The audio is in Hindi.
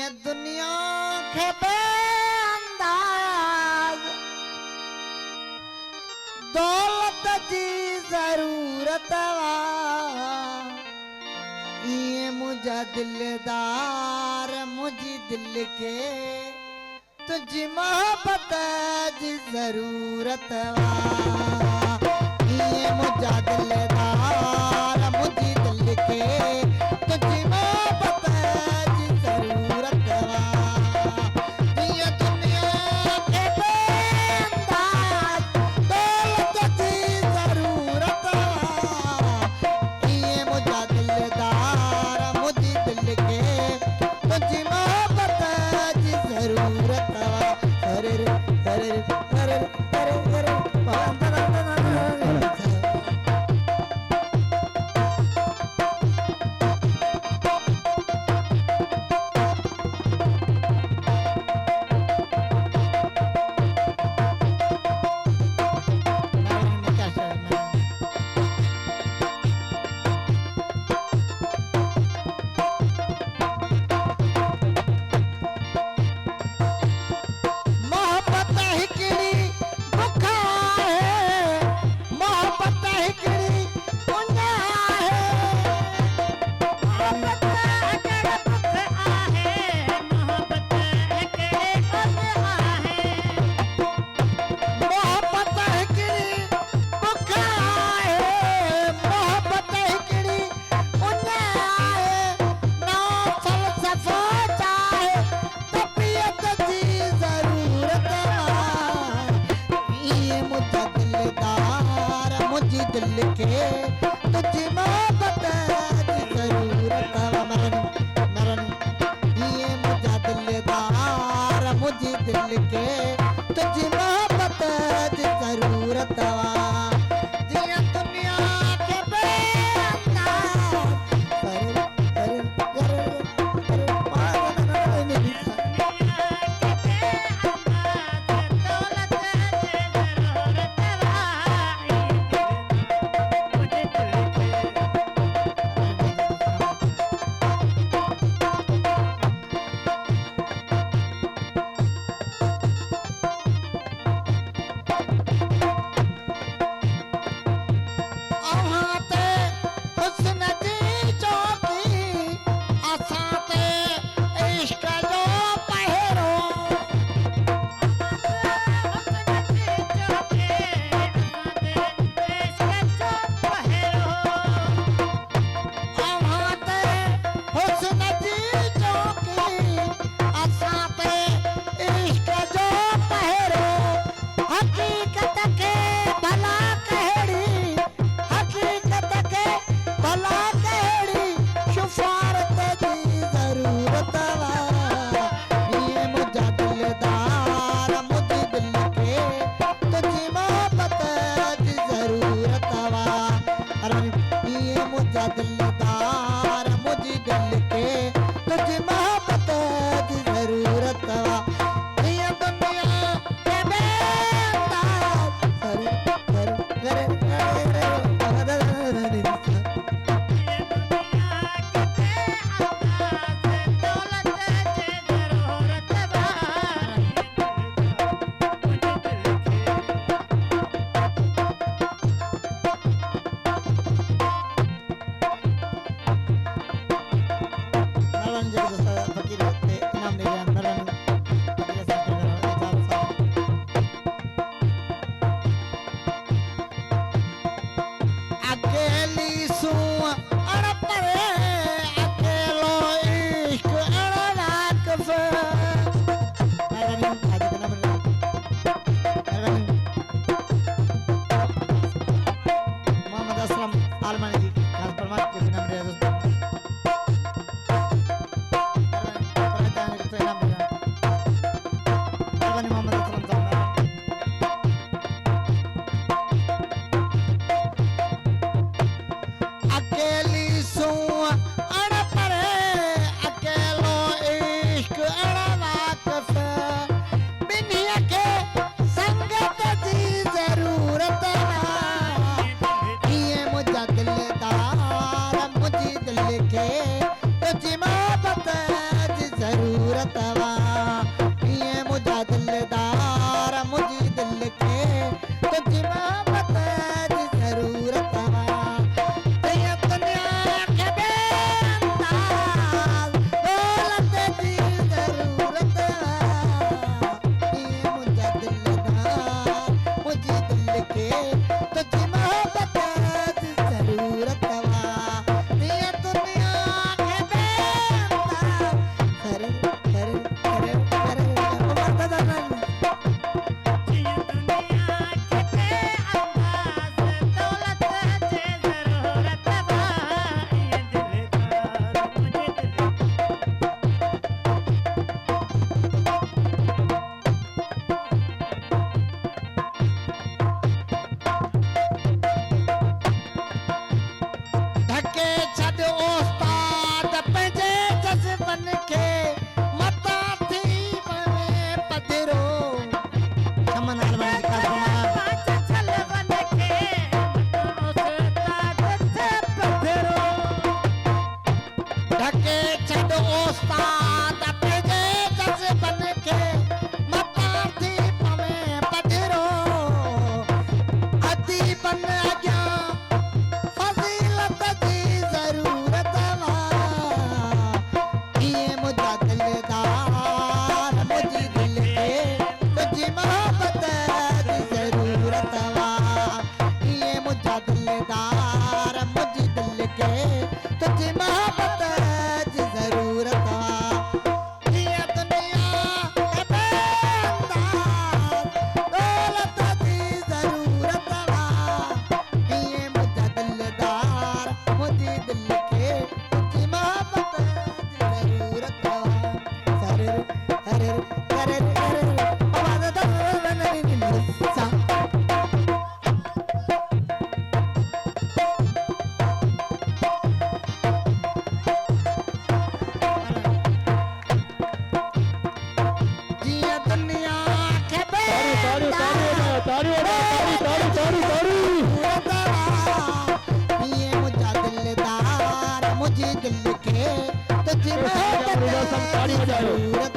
ये दुनिया के बेअंदाज दौलत जी जरूरत ये मुझा दिलदार मुझी दिल के तुझी मोहब्बत जी जरूरत ये मुझा दिलदार मुझी दिल के तुझी मोहब्बत जी जरूरत ये दुनिया के बेअंदाज दौलत जी जरूरत ये मुझा दिलदार मुझी दिल के तुझी मोहब्बत जी जरूरत अरे अरे अरे अरे अरे अरे दिल के तुझी मोहब्बत की जरूरत मरन ये मुझा दिलदार मुझी दिल के तुझी मोहब्बत की जरूरत जिया दुनिया के बेअंदाज ज़रूरतवा ये मुझा दिलदार मुझी दिल के तुझी मोहब्बत जी ज़रूरतवा ये दुनिया के बेअंदाज़ दौलत जी ज़रूरतवा ये मुझा दिलदार मुझी दिल के तुझी मोहब्बत जी ज़रूरतवा ये दुनिया के बेअंदाज़ करे करे करे करे धके छॾ उस्ताद पंहिंजे जज़्बन खे मता थी पवे पधिरो समनाल बन धके छॾ उस्ताद पंहिंजे जज़्बन खे मता थी पवे पधिरो अदीबन अॻियां फज़ीलत जी ज़रूरतवा ये मुझा दिलदार मुझी दिल के तुझी मोहब्बत जी ज़रूरतवा ये मुझा दिलदार मुझी दिल के तुझी मोहब्बत जी ज़रूरतवा ये दुनिया के बेअंदाज़ दौलत जी ज़रूरतवा ये मुझा दिलदार मुझी दिल के तुझी मोहब्बत जी ज़रूरतवा सरे अरे अरे अरे आवाज़ दे नहीं सा जिया दुनिया के ये मुझा दिलदार मुझे दिल के तुझी मोहब्बत जी ज़रूरत